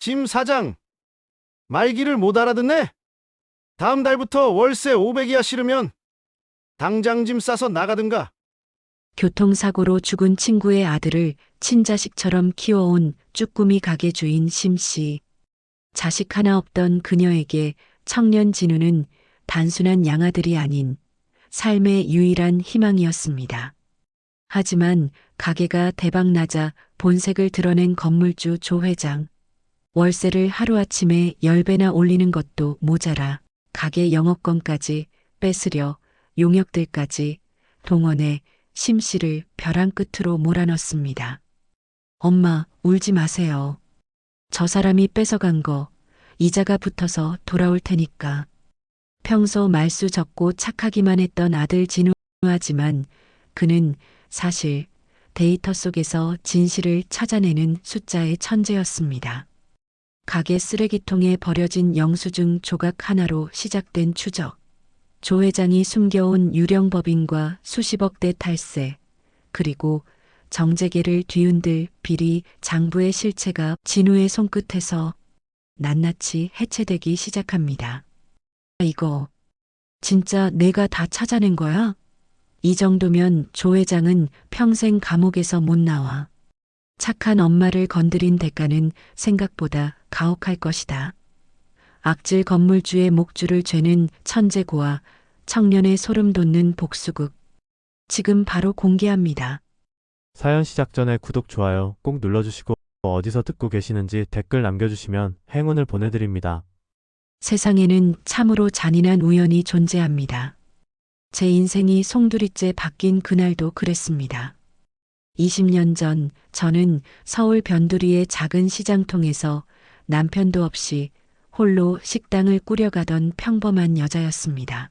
짐 사장, 말귀를 못 알아듣네? 다음 달부터 월세 500이야 싫으면 당장 짐 싸서 나가든가. 교통사고로 죽은 친구의 아들을 친자식처럼 키워온 쭈꾸미 가게 주인 심씨. 자식 하나 없던 그녀에게 청년 진우는 단순한 양아들이 아닌 삶의 유일한 희망이었습니다. 하지만 가게가 대박나자 본색을 드러낸 건물주 조 회장. 월세를 하루아침에 10배나 올리는 것도 모자라 가게 영업권까지 뺏으려 용역들까지 동원해 심씨를 벼랑 끝으로 몰아넣습니다. 엄마, 울지 마세요. 저 사람이 뺏어간 거 이자가 붙어서 돌아올 테니까. 평소 말수 적고 착하기만 했던 아들 진우하지만 그는 사실 데이터 속에서 진실을 찾아내는 숫자의 천재였습니다. 가게 쓰레기통에 버려진 영수증 조각 하나로 시작된 추적. 조 회장이 숨겨온 유령 법인과 수십억 대 탈세, 그리고 정재계를 뒤흔들 비리 장부의 실체가 진우의 손끝에서 낱낱이 해체되기 시작합니다. 이거 진짜 내가 다 찾아낸 거야? 이 정도면 조 회장은 평생 감옥에서 못 나와. 착한 엄마를 건드린 대가는 생각보다 가혹할 것이다. 악질 건물주의 목줄을 죄는 천재고와 청년의 소름 돋는 복수극. 지금 바로 공개합니다. 사연 시작 전에 구독, 좋아요 꼭 눌러주시고 어디서 듣고 계시는지 댓글 남겨주시면 행운을 보내드립니다. 세상에는 참으로 잔인한 우연이 존재합니다. 제 인생이 송두리째 바뀐 그날도 그랬습니다. 20년 전 저는 서울 변두리의 작은 시장통에서 남편도 없이 홀로 식당을 꾸려가던 평범한 여자였습니다.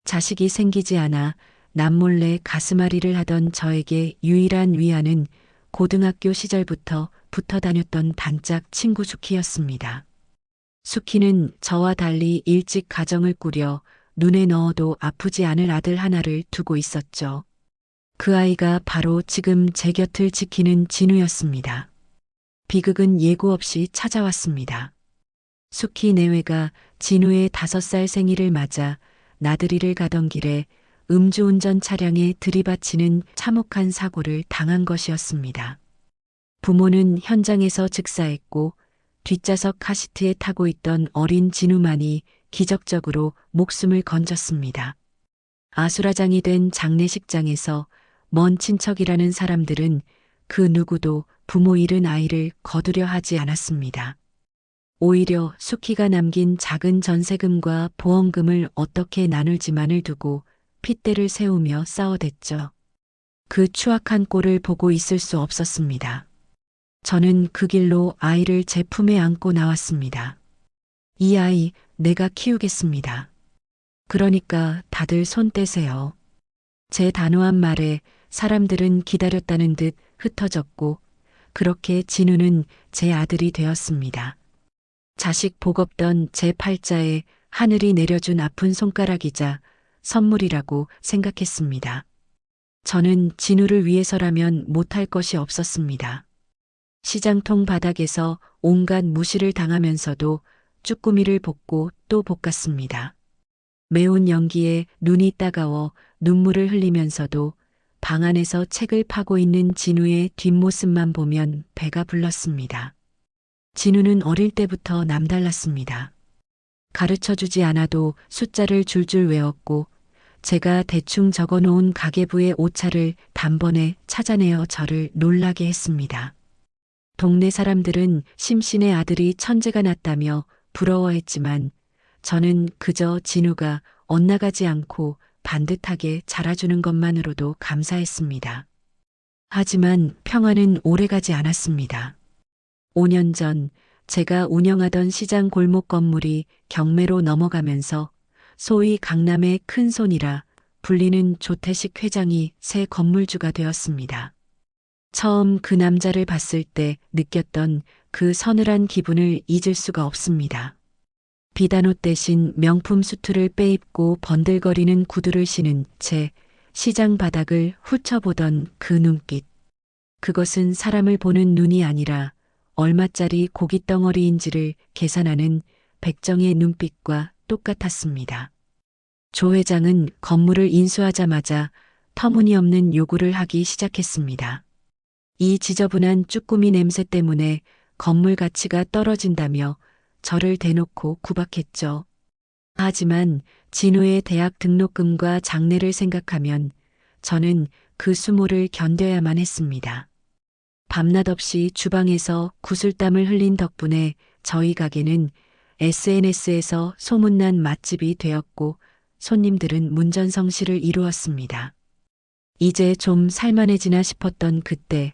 자식이 생기지 않아 남몰래 가슴앓이를 하던 저에게 유일한 위안은 고등학교 시절부터 붙어 다녔던 단짝 친구 수키였습니다. 수키는 저와 달리 일찍 가정을 꾸려 눈에 넣어도 아프지 않을 아들 하나를 두고 있었죠. 그 아이가 바로 지금 제 곁을 지키는 진우였습니다. 비극은 예고 없이 찾아왔습니다. 수키 내외가 진우의 5살 생일을 맞아 나들이를 가던 길에 음주운전 차량에 들이받치는 참혹한 사고를 당한 것이었습니다. 부모는 현장에서 즉사했고 뒷좌석 카시트에 타고 있던 어린 진우만이 기적적으로 목숨을 건졌습니다. 아수라장이 된 장례식장에서 먼 친척이라는 사람들은 그 누구도 부모 잃은 아이를 거두려 하지 않았습니다. 오히려 수키가 남긴 작은 전세금과 보험금을 어떻게 나눌지만을 두고 핏대를 세우며 싸워댔죠. 그 추악한 꼴을 보고 있을 수 없었습니다. 저는 그 길로 아이를 제 품에 안고 나왔습니다. 이 아이 내가 키우겠습니다. 그러니까 다들 손 떼세요. 제 단호한 말에 사람들은 기다렸다는 듯 흩어졌고 그렇게 진우는 제 아들이 되었습니다. 자식 복 없던 제 팔자에 하늘이 내려준 아픈 손가락이자 선물이라고 생각했습니다. 저는 진우를 위해서라면 못할 것이 없었습니다. 시장통 바닥에서 온갖 무시를 당하면서도 쭈꾸미를 볶고 또 볶았습니다. 매운 연기에 눈이 따가워 눈물을 흘리면서도 방 안에서 책을 파고 있는 진우의 뒷모습만 보면 배가 불렀습니다. 진우는 어릴 때부터 남달랐습니다. 가르쳐주지 않아도 숫자를 줄줄 외웠고 제가 대충 적어놓은 가계부의 오차를 단번에 찾아내어 저를 놀라게 했습니다. 동네 사람들은 심신의 아들이 천재가 났다며 부러워했지만 저는 그저 진우가 엇나가지 않고 반듯하게 자라주는 것만으로도 감사했습니다. 하지만 평화는 오래가지 않았습니다. 5년 전 제가 운영하던 시장 골목 건물이 경매로 넘어가면서 소위 강남의 큰손이라 불리는 조태식 회장이 새 건물주가 되었습니다. 처음 그 남자를 봤을 때 느꼈던 그 서늘한 기분을 잊을 수가 없습니다. 비단옷 대신 명품 수트를 빼입고 번들거리는 구두를 신은 채 시장 바닥을 훑어보던 그 눈빛. 그것은 사람을 보는 눈이 아니라 얼마짜리 고깃 덩어리인지를 계산하는 백정의 눈빛과 똑같았습니다. 조 회장은 건물을 인수하자마자 터무니없는 요구를 하기 시작했습니다. 이 지저분한 쭈꾸미 냄새 때문에 건물 가치가 떨어진다며 저를 대놓고 구박했죠. 하지만 진우의 대학 등록금과 장래를 생각하면 저는 그 수모를 견뎌야만 했습니다. 밤낮 없이 주방에서 구슬땀을 흘린 덕분에 저희 가게는 SNS에서 소문난 맛집이 되었고 손님들은 문전성시를 이루었습니다. 이제 좀 살만해지나 싶었던 그때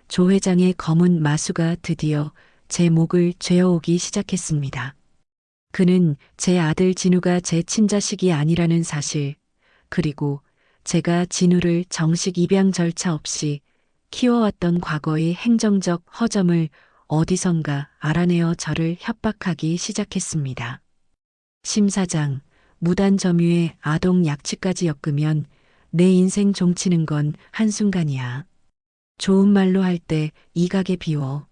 조 회장의 검은 마수가 드디어 제 목을 죄어오기 시작했습니다. 그는 제 아들 진우가 제 친자식이 아니라는 사실, 그리고 제가 진우를 정식 입양 절차 없이 키워왔던 과거의 행정적 허점을 어디선가 알아내어 저를 협박하기 시작했습니다. 심 사장, 무단 점유에 아동 약취까지 엮으면 내 인생 종치는 건 한순간이야. 좋은 말로 할 때 이 가게 비워.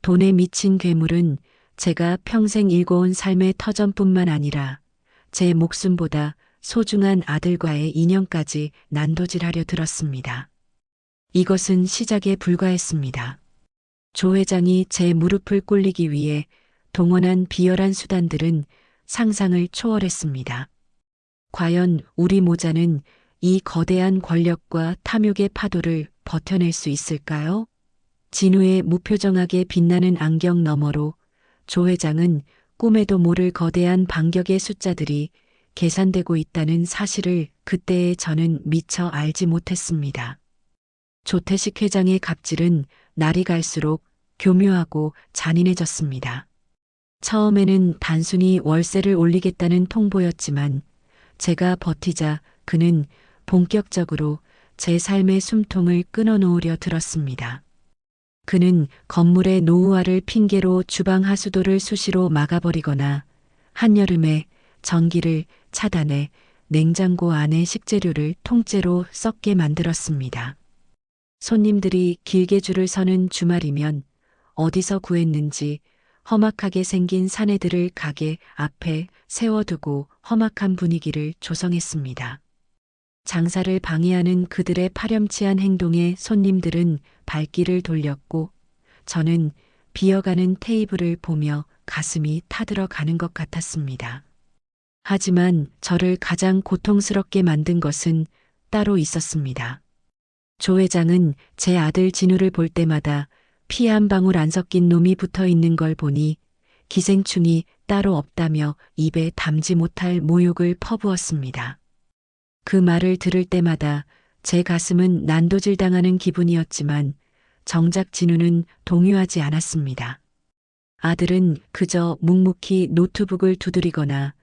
돈에 미친 괴물은 제가 평생 일궈온 삶의 터전뿐만 아니라 제 목숨보다 소중한 아들과의 인연까지 난도질하려 들었습니다. 이것은 시작에 불과했습니다. 조 회장이 제 무릎을 꿇리기 위해 동원한 비열한 수단들은 상상을 초월했습니다. 과연 우리 모자는 이 거대한 권력과 탐욕의 파도를 버텨낼 수 있을까요? 진우의 무표정하게 빛나는 안경 너머로 조 회장은 꿈에도 모를 거대한 반격의 숫자들이 계산되고 있다는 사실을 그때의 저는 미처 알지 못했습니다. 조태식 회장의 갑질은 날이 갈수록 교묘하고 잔인해졌습니다. 처음에는 단순히 월세를 올리겠다는 통보였지만 제가 버티자 그는 본격적으로 제 삶의 숨통을 끊어놓으려 들었습니다. 그는 건물의 노후화를 핑계로 주방 하수도를 수시로 막아버리거나 한여름에 전기를 차단해 냉장고 안에 식재료를 통째로 썩게 만들었습니다. 손님들이 길게 줄을 서는 주말이면 어디서 구했는지 험악하게 생긴 사내들을 가게 앞에 세워두고 험악한 분위기를 조성했습니다. 장사를 방해하는 그들의 파렴치한 행동에 손님들은 발길을 돌렸고 저는 비어가는 테이블을 보며 가슴이 타들어가는 것 같았습니다. 하지만 저를 가장 고통스럽게 만든 것은 따로 있었습니다. 조 회장은 제 아들 진우를 볼 때마다 피 한 방울 안 섞인 놈이 붙어 있는 걸 보니 기생충이 따로 없다며 입에 담지 못할 모욕을 퍼부었습니다. 그 말을 들을 때마다 제 가슴은 난도질 당하는 기분이었지만 정작 진우는 동요하지 않았습니다. 아들은 그저 묵묵히 노트북을 두드리거나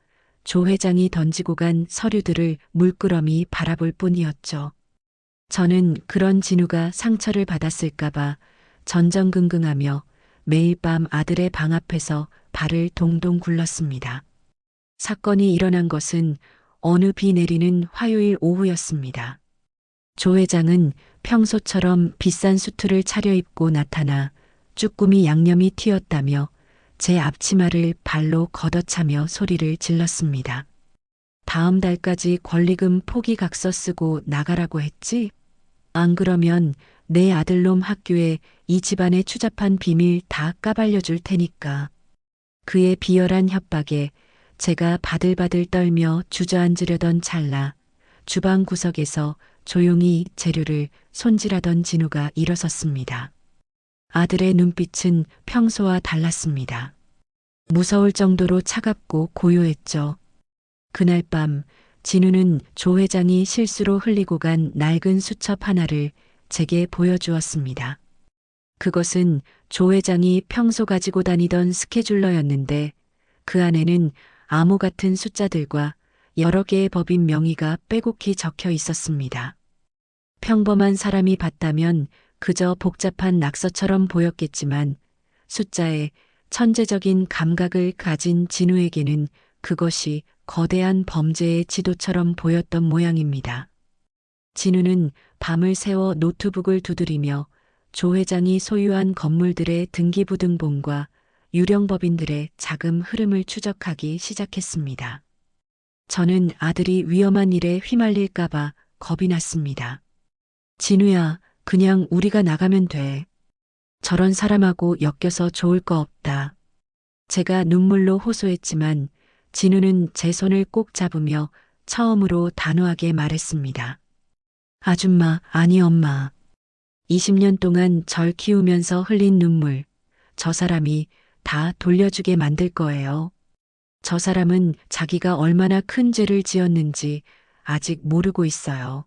조 회장이 던지고 간 서류들을 물끄러미 바라볼 뿐이었죠. 저는 그런 진우가 상처를 받았을까봐 전전긍긍하며 매일 밤 아들의 방 앞에서 발을 동동 굴렀습니다. 사건이 일어난 것은 어느 비 내리는 화요일 오후였습니다. 조 회장은 평소처럼 비싼 수트를 차려입고 나타나 쭈꾸미 양념이 튀었다며 제 앞치마를 발로 걷어차며 소리를 질렀습니다. 다음 달까지 권리금 포기각서 쓰고 나가라고 했지? 안 그러면 내 아들놈 학교에 이 집안의 추잡한 비밀 다 까발려줄 테니까. 그의 비열한 협박에 제가 바들바들 떨며 주저앉으려던 찰나 주방 구석에서 조용히 재료를 손질하던 진우가 일어섰습니다. 아들의 눈빛은 평소와 달랐습니다. 무서울 정도로 차갑고 고요했죠. 그날 밤 진우는 조 회장이 실수로 흘리고 간 낡은 수첩 하나를 제게 보여주었습니다. 그것은 조 회장이 평소 가지고 다니던 스케줄러였는데 그 안에는 암호 같은 숫자들과 여러 개의 법인 명의가 빼곡히 적혀 있었습니다. 평범한 사람이 봤다면 그저 복잡한 낙서처럼 보였겠지만 숫자에 천재적인 감각을 가진 진우에게는 그것이 거대한 범죄의 지도처럼 보였던 모양입니다. 진우는 밤을 새워 노트북을 두드리며 조 회장이 소유한 건물들의 등기부등본과 유령법인들의 자금 흐름을 추적하기 시작했습니다. 저는 아들이 위험한 일에 휘말릴까봐 겁이 났습니다. 진우야, 그냥 우리가 나가면 돼. 저런 사람하고 엮여서 좋을 거 없다. 제가 눈물로 호소했지만 진우는 제 손을 꼭 잡으며 처음으로 단호하게 말했습니다. 아줌마, 아니 엄마. 20년 동안 절 키우면서 흘린 눈물, 저 사람이 다 돌려주게 만들 거예요. 저 사람은 자기가 얼마나 큰 죄를 지었는지 아직 모르고 있어요.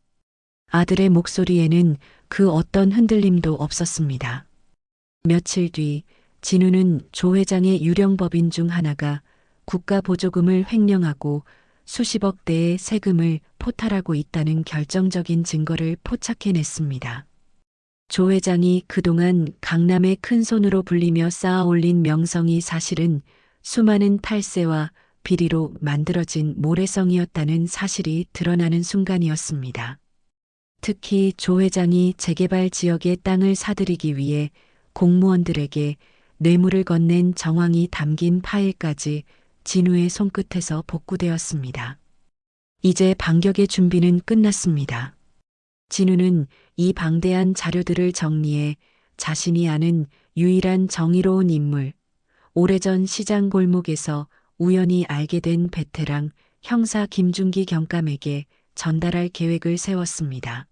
아들의 목소리에는 그 어떤 흔들림도 없었습니다. 며칠 뒤 진우는 조 회장의 유령법인 중 하나가 국가 보조금을 횡령하고 수십억 대의 세금을 포탈하고 있다는 결정적인 증거를 포착해냈습니다. 조 회장이 그동안 강남의 큰손으로 불리며 쌓아올린 명성이 사실은 수많은 탈세와 비리로 만들어진 모래성이었다는 사실이 드러나는 순간이었습니다. 특히 조 회장이 재개발 지역의 땅을 사들이기 위해 공무원들에게 뇌물을 건넨 정황이 담긴 파일까지 진우의 손끝에서 복구되었습니다. 이제 반격의 준비는 끝났습니다. 진우는 이 방대한 자료들을 정리해 자신이 아는 유일한 정의로운 인물, 오래전 시장 골목에서 우연히 알게 된 베테랑 형사 김준기 경감에게 전달할 계획을 세웠습니다.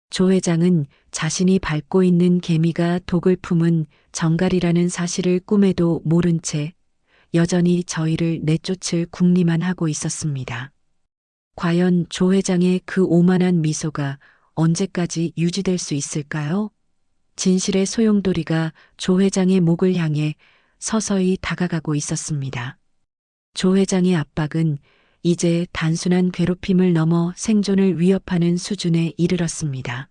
조 회장은 자신이 밟고 있는 개미가 독을 품은 정갈이라는 사실을 꿈에도 모른 채 여전히 저희를 내쫓을 궁리만 하고 있었습니다. 과연 조 회장의 그 오만한 미소가 언제까지 유지될 수 있을까요? 진실의 소용돌이가 조 회장의 목을 향해 서서히 다가가고 있었습니다. 조 회장의 압박은 이제 단순한 괴롭힘을 넘어 생존을 위협하는 수준에 이르렀습니다.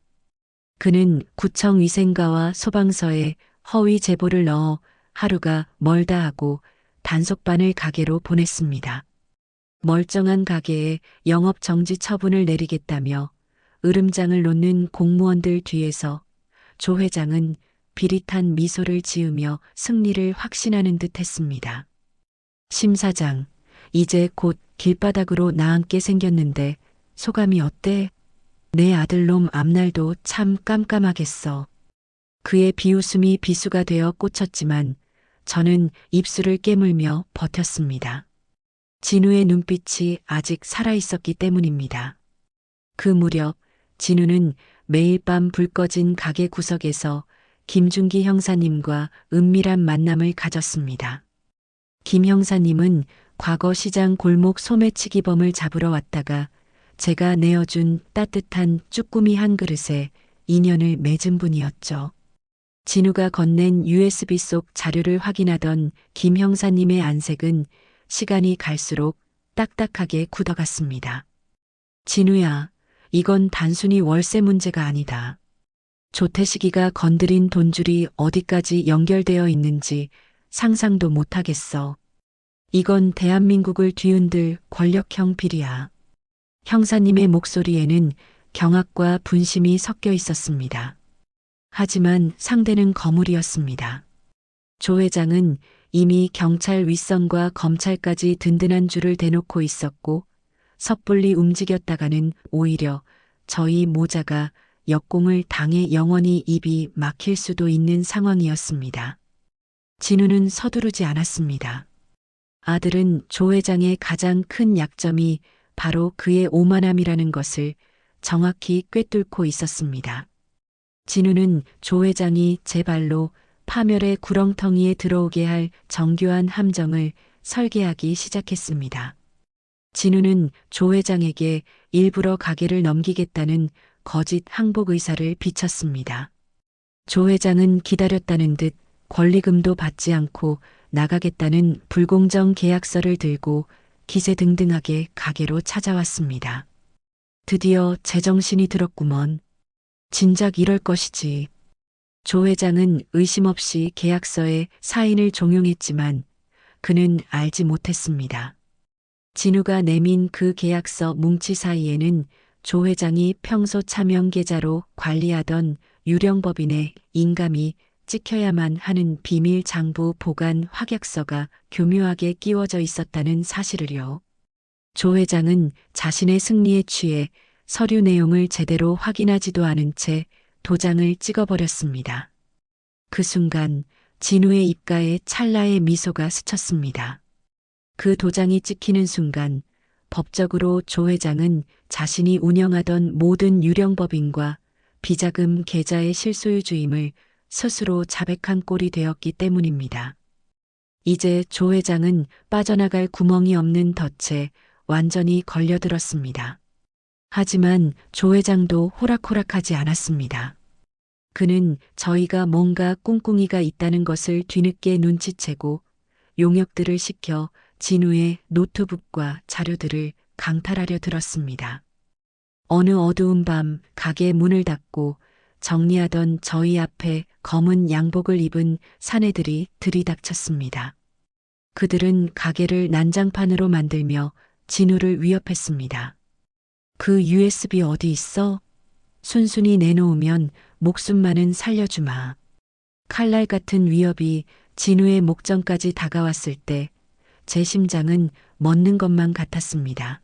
그는 구청 위생과와 소방서에 허위 제보를 넣어 하루가 멀다 하고 단속반을 가게로 보냈습니다. 멀쩡한 가게에 영업 정지 처분을 내리겠다며 으름장을 놓는 공무원들 뒤에서 조 회장은 비릿한 미소를 지으며 승리를 확신하는 듯 했습니다. 심 사장, 이제 곧 길바닥으로 나앉게 생겼는데 소감이 어때? 내 아들놈 앞날도 참 깜깜하겠어. 그의 비웃음이 비수가 되어 꽂혔지만 저는 입술을 깨물며 버텼습니다. 진우의 눈빛이 아직 살아있었기 때문입니다. 그 무렵 진우는 매일 밤 불 꺼진 가게 구석에서 김준기 형사님과 은밀한 만남을 가졌습니다. 김 형사님은 과거 시장 골목 소매치기범을 잡으러 왔다가 제가 내어준 따뜻한 쭈꾸미 한 그릇에 인연을 맺은 분이었죠. 진우가 건넨 USB 속 자료를 확인하던 김 형사님의 안색은 시간이 갈수록 딱딱하게 굳어갔습니다. 진우야, 이건 단순히 월세 문제가 아니다. 조태식이가 건드린 돈줄이 어디까지 연결되어 있는지 상상도 못하겠어. 이건 대한민국을 뒤흔들 권력형 비리야. 형사님의 목소리에는 경악과 분심이 섞여 있었습니다. 하지만 상대는 거물이었습니다. 조 회장은 이미 경찰 윗선과 검찰까지 든든한 줄을 대놓고 있었고 섣불리 움직였다가는 오히려 저희 모자가 역공을 당해 영원히 입이 막힐 수도 있는 상황이었습니다. 진우는 서두르지 않았습니다. 아들은 조 회장의 가장 큰 약점이 바로 그의 오만함이라는 것을 정확히 꿰뚫고 있었습니다. 진우는 조 회장이 제 발로 파멸의 구렁텅이에 들어오게 할 정교한 함정을 설계하기 시작했습니다. 진우는 조 회장에게 일부러 가게를 넘기겠다는 거짓 항복 의사를 비쳤습니다. 조 회장은 기다렸다는 듯 권리금도 받지 않고 나가겠다는 불공정 계약서를 들고 기세등등하게 가게로 찾아왔습니다. 드디어 제정신이 들었구먼. 진작 이럴 것이지. 조 회장은 의심 없이 계약서에 사인을 종용했지만 그는 알지 못했습니다. 진우가 내민 그 계약서 뭉치 사이에는 조 회장이 평소 차명 계좌로 관리하던 유령법인의 인감이 찍혀야만 하는 비밀 장부 보관 확약서가 교묘하게 끼워져 있었다는 사실을요. 조 회장은 자신의 승리에 취해 서류 내용을 제대로 확인하지도 않은 채 도장을 찍어버렸습니다. 그 순간 진우의 입가에 찰나의 미소가 스쳤습니다. 그 도장이 찍히는 순간 법적으로 조 회장은 자신이 운영하던 모든 유령법인과 비자금 계좌의 실소유주임을 스스로 자백한 꼴이 되었기 때문입니다. 이제 조 회장은 빠져나갈 구멍이 없는 덫에 완전히 걸려들었습니다. 하지만 조 회장도 호락호락하지 않았습니다. 그는 저희가 뭔가 꿍꿍이가 있다는 것을 뒤늦게 눈치채고 용역들을 시켜 진우의 노트북과 자료들을 강탈하려 들었습니다. 어느 어두운 밤 가게 문을 닫고 정리하던 저희 앞에 검은 양복을 입은 사내들이 들이닥쳤습니다. 그들은 가게를 난장판으로 만들며 진우를 위협했습니다. 그 USB 어디 있어? 순순히 내놓으면 목숨만은 살려주마. 칼날 같은 위협이 진우의 목전까지 다가왔을 때 제 심장은 멎는 것만 같았습니다.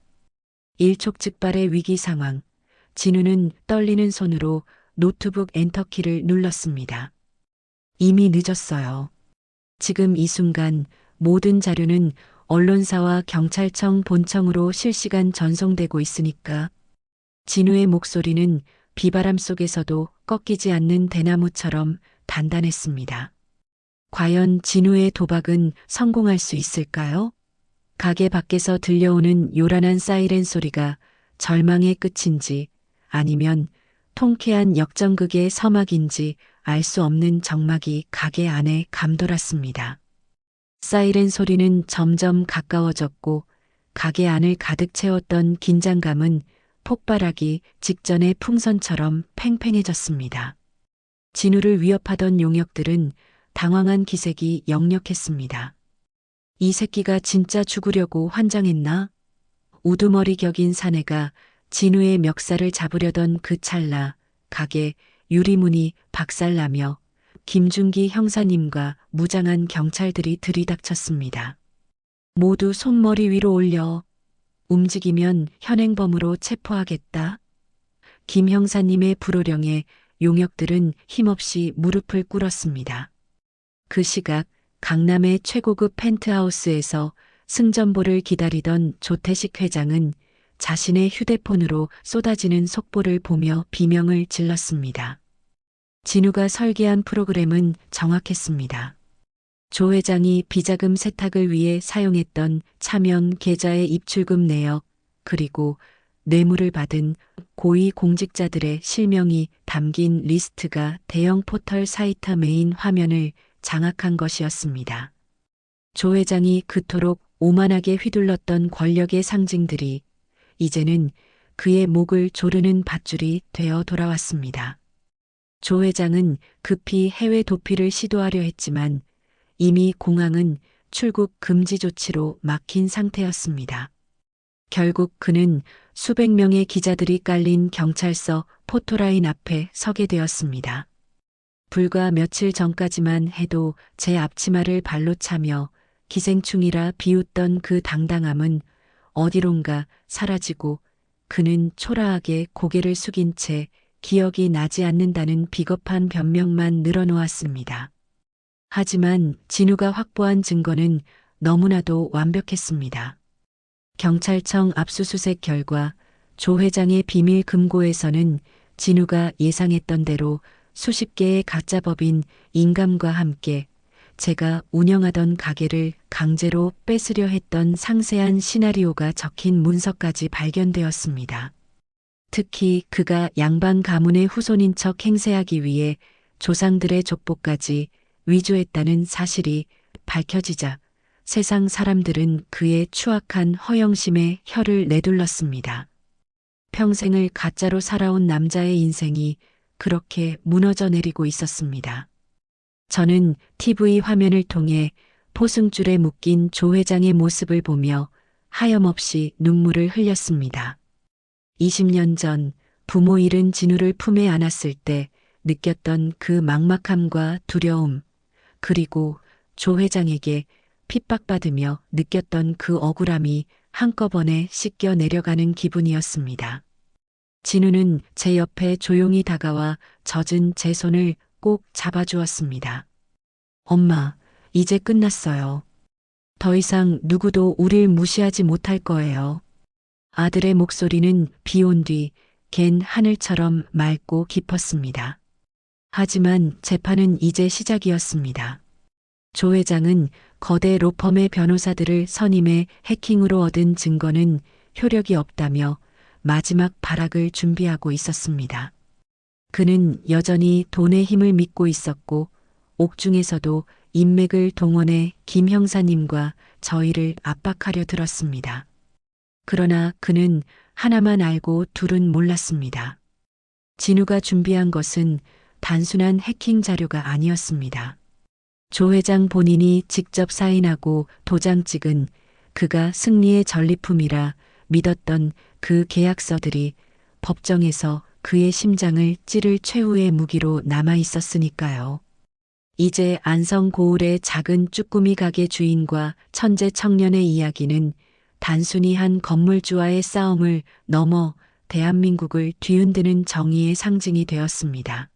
일촉즉발의 위기 상황, 진우는 떨리는 손으로 노트북 엔터키를 눌렀습니다. 이미 늦었어요. 지금 이 순간 모든 자료는 언론사와 경찰청 본청으로 실시간 전송되고 있으니까. 진우의 목소리는 비바람 속에서도 꺾이지 않는 대나무처럼 단단했습니다. 과연 진우의 도박은 성공할 수 있을까요? 가게 밖에서 들려오는 요란한 사이렌 소리가 절망의 끝인지 아니면 통쾌한 역전극의 서막인지 알 수 없는 적막이 가게 안에 감돌았습니다. 사이렌 소리는 점점 가까워졌고 가게 안을 가득 채웠던 긴장감은 폭발하기 직전의 풍선처럼 팽팽해졌습니다. 진우를 위협하던 용역들은 당황한 기색이 역력했습니다. 이 새끼가 진짜 죽으려고 환장했나? 우두머리 격인 사내가 진우의 멱살을 잡으려던 그 찰나 가게 유리문이 박살나며 김준기 형사님과 무장한 경찰들이 들이닥쳤습니다. 모두 손머리 위로 올려. 움직이면 현행범으로 체포하겠다. 김 형사님의 불호령에 용역들은 힘없이 무릎을 꿇었습니다. 그 시각 강남의 최고급 펜트하우스에서 승전보를 기다리던 조태식 회장은 자신의 휴대폰으로 쏟아지는 속보를 보며 비명을 질렀습니다. 진우가 설계한 프로그램은 정확했습니다. 조 회장이 비자금 세탁을 위해 사용했던 차명 계좌의 입출금 내역 그리고 뇌물을 받은 고위 공직자들의 실명이 담긴 리스트가 대형 포털 사이트 메인 화면을 장악한 것이었습니다. 조 회장이 그토록 오만하게 휘둘렀던 권력의 상징들이 이제는 그의 목을 조르는 밧줄이 되어 돌아왔습니다. 조 회장은 급히 해외 도피를 시도하려 했지만 이미 공항은 출국 금지 조치로 막힌 상태였습니다. 결국 그는 수백 명의 기자들이 깔린 경찰서 포토라인 앞에 서게 되었습니다. 불과 며칠 전까지만 해도 제 앞치마를 발로 차며 기생충이라 비웃던 그 당당함은 어디론가 사라지고 그는 초라하게 고개를 숙인 채 기억이 나지 않는다는 비겁한 변명만 늘어놓았습니다. 하지만 진우가 확보한 증거는 너무나도 완벽했습니다. 경찰청 압수수색 결과 조 회장의 비밀 금고에서는 진우가 예상했던 대로 수십 개의 가짜 법인 인감과 함께 제가 운영하던 가게를 강제로 뺏으려 했던 상세한 시나리오가 적힌 문서까지 발견되었습니다. 특히 그가 양반 가문의 후손인 척 행세하기 위해 조상들의 족보까지 위조했다는 사실이 밝혀지자 세상 사람들은 그의 추악한 허영심에 혀를 내둘렀습니다. 평생을 가짜로 살아온 남자의 인생이 그렇게 무너져 내리고 있었습니다. 저는 TV 화면을 통해 포승줄에 묶인 조 회장의 모습을 보며 하염없이 눈물을 흘렸습니다. 20년 전 부모 잃은 진우를 품에 안았을 때 느꼈던 그 막막함과 두려움, 그리고 조 회장에게 핍박받으며 느꼈던 그 억울함이 한꺼번에 씻겨 내려가는 기분이었습니다. 진우는 제 옆에 조용히 다가와 젖은 제 손을 꼭 잡아주었습니다. 엄마, 이제 끝났어요. 더 이상 누구도 우릴 무시하지 못할 거예요. 아들의 목소리는 비 온 뒤 갠 하늘처럼 맑고 깊었습니다. 하지만 재판은 이제 시작이었습니다. 조 회장은 거대 로펌의 변호사들을 선임해 해킹으로 얻은 증거는 효력이 없다며 마지막 발악을 준비하고 있었습니다. 그는 여전히 돈의 힘을 믿고 있었고 옥중에서도 인맥을 동원해 김 형사님과 저희를 압박하려 들었습니다. 그러나 그는 하나만 알고 둘은 몰랐습니다. 진우가 준비한 것은 단순한 해킹 자료가 아니었습니다. 조 회장 본인이 직접 사인하고 도장 찍은 그가 승리의 전리품이라 믿었던 그 계약서들이 법정에서 그의 심장을 찌를 최후의 무기로 남아 있었으니까요. 이제 안성 고을의 작은 쭈꾸미 가게 주인과 천재 청년의 이야기는 단순히 한 건물주와의 싸움을 넘어 대한민국을 뒤흔드는 정의의 상징이 되었습니다.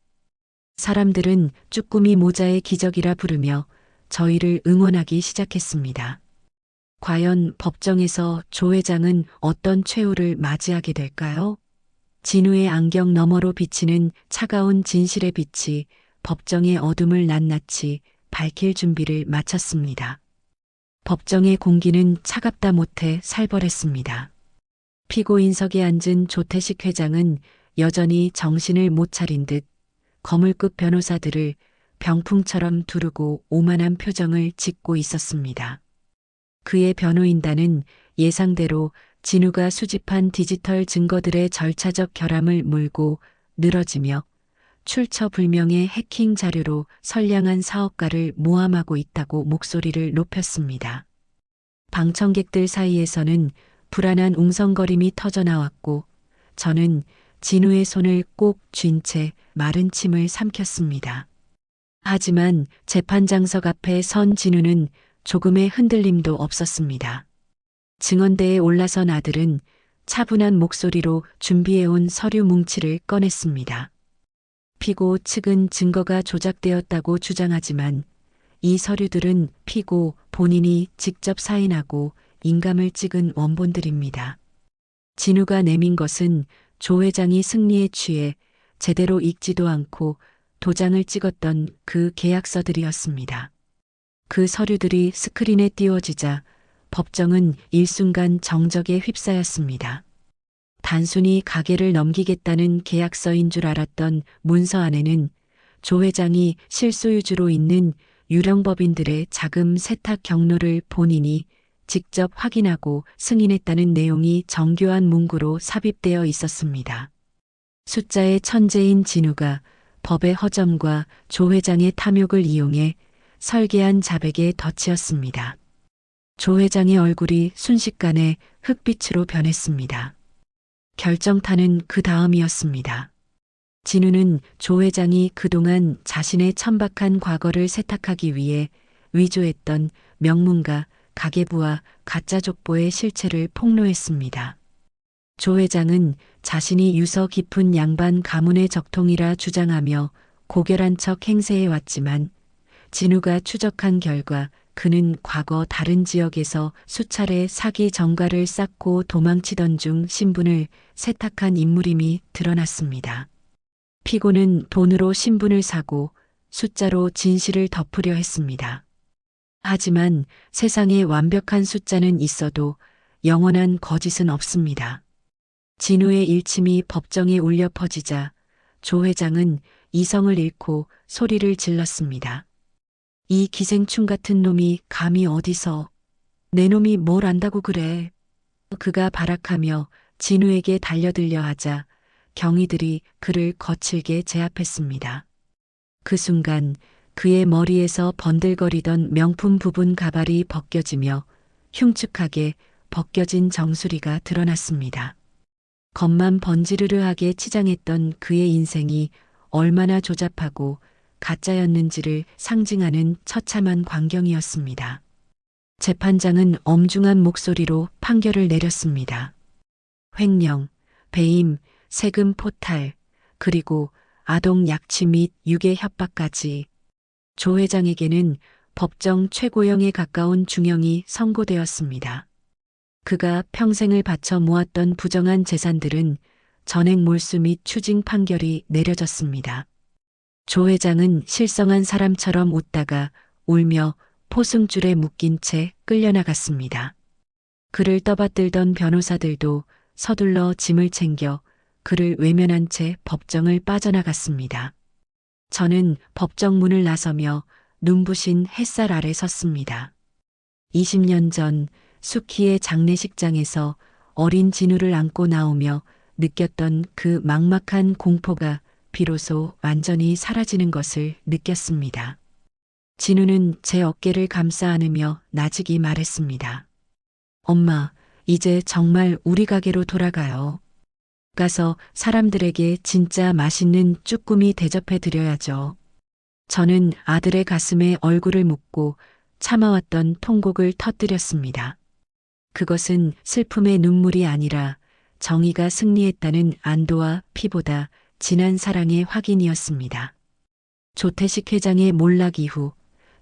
사람들은 쭈꾸미 모자의 기적이라 부르며 저희를 응원하기 시작했습니다. 과연 법정에서 조 회장은 어떤 최후를 맞이하게 될까요? 진우의 안경 너머로 비치는 차가운 진실의 빛이 법정의 어둠을 낱낱이 밝힐 준비를 마쳤습니다. 법정의 공기는 차갑다 못해 살벌했습니다. 피고인석에 앉은 조태식 회장은 여전히 정신을 못 차린 듯 거물급 변호사들을 병풍처럼 두르고 오만한 표정을 짓고 있었습니다. 그의 변호인단은 예상대로 진우가 수집한 디지털 증거들의 절차적 결함을 물고 늘어지며 출처불명의 해킹 자료로 선량한 사업가를 모함하고 있다고 목소리를 높였습니다. 방청객들 사이에서는 불안한 웅성거림이 터져나왔고 저는 진우의 손을 꼭 쥔 채 마른 침을 삼켰습니다. 하지만 재판장석 앞에 선 진우는 조금의 흔들림도 없었습니다. 증언대에 올라선 아들은 차분한 목소리로 준비해온 서류 뭉치를 꺼냈습니다. 피고 측은 증거가 조작되었다고 주장하지만 이 서류들은 피고 본인이 직접 사인하고 인감을 찍은 원본들입니다. 진우가 내민 것은 조 회장이 승리에 취해 제대로 읽지도 않고 도장을 찍었던 그 계약서들이었습니다. 그 서류들이 스크린에 띄워지자 법정은 일순간 정적에 휩싸였습니다. 단순히 가게를 넘기겠다는 계약서인 줄 알았던 문서 안에는 조 회장이 실소유주로 있는 유령법인들의 자금 세탁 경로를 본인이 직접 확인하고 승인했다는 내용이 정교한 문구로 삽입되어 있었습니다. 숫자의 천재인 진우가 법의 허점과 조 회장의 탐욕을 이용해 설계한 자백의 덫이었습니다. 조 회장의 얼굴이 순식간에 흑빛으로 변했습니다. 결정타는 그 다음이었습니다. 진우는 조 회장이 그동안 자신의 천박한 과거를 세탁하기 위해 위조했던 명문가 가계부와 가짜 족보의 실체를 폭로했습니다. 조 회장은 자신이 유서 깊은 양반 가문의 적통이라 주장하며 고결한 척 행세해왔지만 진우가 추적한 결과 그는 과거 다른 지역에서 수차례 사기 전가를 쌓고 도망치던 중 신분을 세탁한 인물임이 드러났습니다. 피고는 돈으로 신분을 사고 숫자로 진실을 덮으려 했습니다. 하지만 세상에 완벽한 숫자는 있어도 영원한 거짓은 없습니다. 진우의 일침이 법정에 울려 퍼지자 조 회장은 이성을 잃고 소리를 질렀습니다. 이 기생충 같은 놈이 감히 어디서 내 놈이 뭘 안다고 그래. 그가 발악하며 진우에게 달려들려 하자 경위들이 그를 거칠게 제압했습니다. 그 순간 그의 머리에서 번들거리던 명품 부분 가발이 벗겨지며 흉측하게 벗겨진 정수리가 드러났습니다. 겉만 번지르르하게 치장했던 그의 인생이 얼마나 조잡하고 가짜였는지를 상징하는 처참한 광경이었습니다. 재판장은 엄중한 목소리로 판결을 내렸습니다. 횡령, 배임, 세금 포탈, 그리고 아동 약취 및 유괴 협박까지 조 회장에게는 법정 최고형에 가까운 중형이 선고되었습니다. 그가 평생을 바쳐 모았던 부정한 재산들은 전액 몰수 및 추징 판결이 내려졌습니다. 조 회장은 실성한 사람처럼 웃다가 울며 포승줄에 묶인 채 끌려나갔습니다. 그를 떠받들던 변호사들도 서둘러 짐을 챙겨 그를 외면한 채 법정을 빠져나갔습니다. 저는 법정 문을 나서며 눈부신 햇살 아래 섰습니다. 20년 전 수키의 장례식장에서 어린 진우를 안고 나오며 느꼈던 그 막막한 공포가 비로소 완전히 사라지는 것을 느꼈습니다. 진우는 제 어깨를 감싸 안으며 나직이 말했습니다. 엄마, 이제 정말 우리 가게로 돌아가요. 가서 사람들에게 진짜 맛있는 쭈꾸미 대접해 드려야죠. 저는 아들의 가슴에 얼굴을 묻고 참아왔던 통곡을 터뜨렸습니다. 그것은 슬픔의 눈물이 아니라 정의가 승리했다는 안도와 피보다 진한 사랑의 확인이었습니다. 조태식 회장의 몰락 이후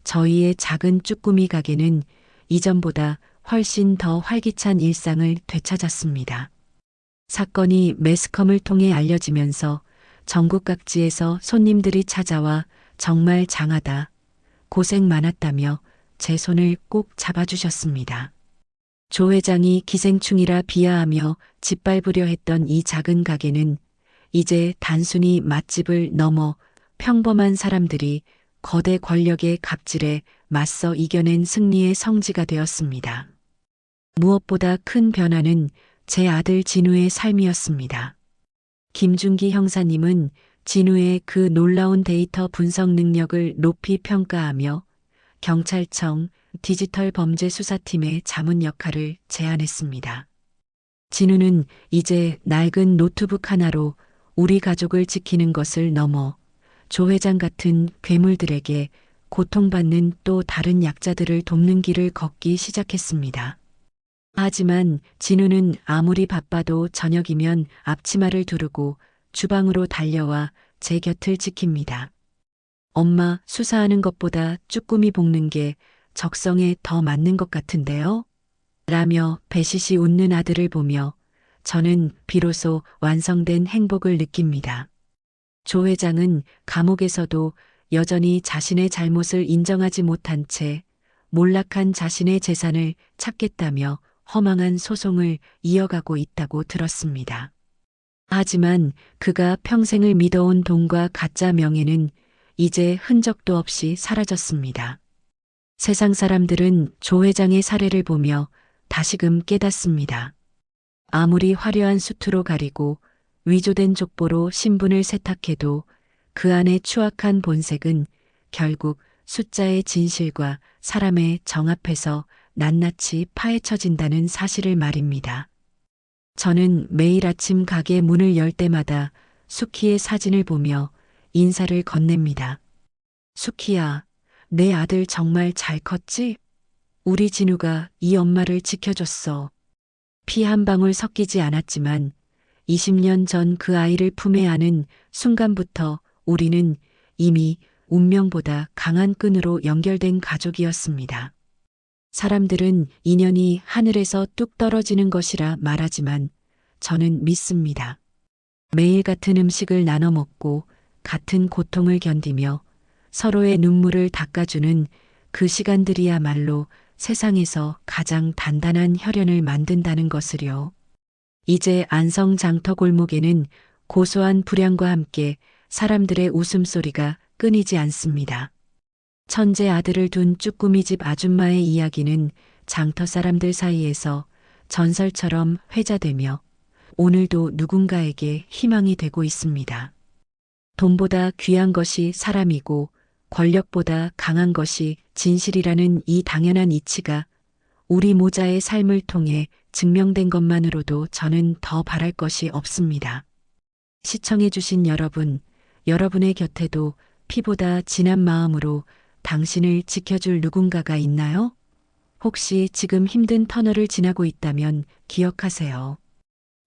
저희의 작은 쭈꾸미 가게는 이전보다 훨씬 더 활기찬 일상을 되찾았습니다. 사건이 매스컴을 통해 알려지면서 전국 각지에서 손님들이 찾아와 정말 장하다, 고생 많았다며 제 손을 꼭 잡아주셨습니다. 조 회장이 기생충이라 비하하며 짓밟으려 했던 이 작은 가게는 이제 단순히 맛집을 넘어 평범한 사람들이 거대 권력의 갑질에 맞서 이겨낸 승리의 성지가 되었습니다. 무엇보다 큰 변화는 제 아들 진우의 삶이었습니다. 김준기 형사님은 진우의 그 놀라운 데이터 분석 능력을 높이 평가하며 경찰청 디지털 범죄 수사팀의 자문 역할을 제안했습니다. 진우는 이제 낡은 노트북 하나로 우리 가족을 지키는 것을 넘어 조 회장 같은 괴물들에게 고통받는 또 다른 약자들을 돕는 길을 걷기 시작했습니다. 하지만 진우는 아무리 바빠도 저녁이면 앞치마를 두르고 주방으로 달려와 제 곁을 지킵니다. 엄마, 수사하는 것보다 쭈꾸미 볶는 게 적성에 더 맞는 것 같은데요? 라며 배시시 웃는 아들을 보며 저는 비로소 완성된 행복을 느낍니다. 조 회장은 감옥에서도 여전히 자신의 잘못을 인정하지 못한 채 몰락한 자신의 재산을 찾겠다며 허망한 소송을 이어가고 있다고 들었습니다. 하지만 그가 평생을 믿어온 돈과 가짜 명예는 이제 흔적도 없이 사라졌습니다. 세상 사람들은 조 회장의 사례를 보며 다시금 깨닫습니다. 아무리 화려한 수트로 가리고 위조된 족보로 신분을 세탁해도 그 안의 추악한 본색은 결국 숫자의 진실과 사람의 정 앞에서 낱낱이 파헤쳐진다는 사실을 말입니다. 저는 매일 아침 가게 문을 열 때마다 수키의 사진을 보며 인사를 건넵니다. 수키야, 내 아들 정말 잘 컸지? 우리 진우가 이 엄마를 지켜줬어. 피 한 방울 섞이지 않았지만 20년 전 그 아이를 품에 안은 순간부터 우리는 이미 운명보다 강한 끈으로 연결된 가족이었습니다. 사람들은 인연이 하늘에서 뚝 떨어지는 것이라 말하지만 저는 믿습니다. 매일 같은 음식을 나눠 먹고 같은 고통을 견디며 서로의 눈물을 닦아주는 그 시간들이야말로 세상에서 가장 단단한 혈연을 만든다는 것을요. 이제 안성 장터 골목에는 고소한 불향과 함께 사람들의 웃음소리가 끊이지 않습니다. 천재 아들을 둔 쭈꾸미집 아줌마의 이야기는 장터 사람들 사이에서 전설처럼 회자되며 오늘도 누군가에게 희망이 되고 있습니다. 돈보다 귀한 것이 사람이고 권력보다 강한 것이 진실이라는 이 당연한 이치가 우리 모자의 삶을 통해 증명된 것만으로도 저는 더 바랄 것이 없습니다. 시청해주신 여러분, 여러분의 곁에도 피보다 진한 마음으로 당신을 지켜줄 누군가가 있나요? 혹시 지금 힘든 터널을 지나고 있다면 기억하세요.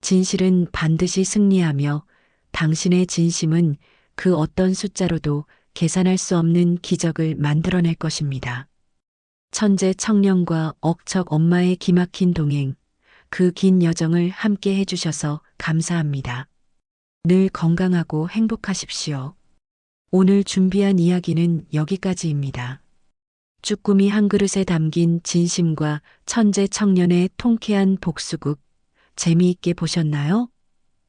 진실은 반드시 승리하며 당신의 진심은 그 어떤 숫자로도 계산할 수 없는 기적을 만들어낼 것입니다. 천재 청년과 억척 엄마의 기막힌 동행, 그 긴 여정을 함께 해주셔서 감사합니다. 늘 건강하고 행복하십시오. 오늘 준비한 이야기는 여기까지입니다. 쭈꾸미 한 그릇에 담긴 진심과 천재 청년의 통쾌한 복수극, 재미있게 보셨나요?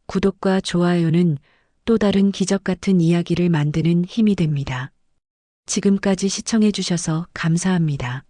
구독과 좋아요는 또 다른 기적 같은 이야기를 만드는 힘이 됩니다. 지금까지 시청해주셔서 감사합니다.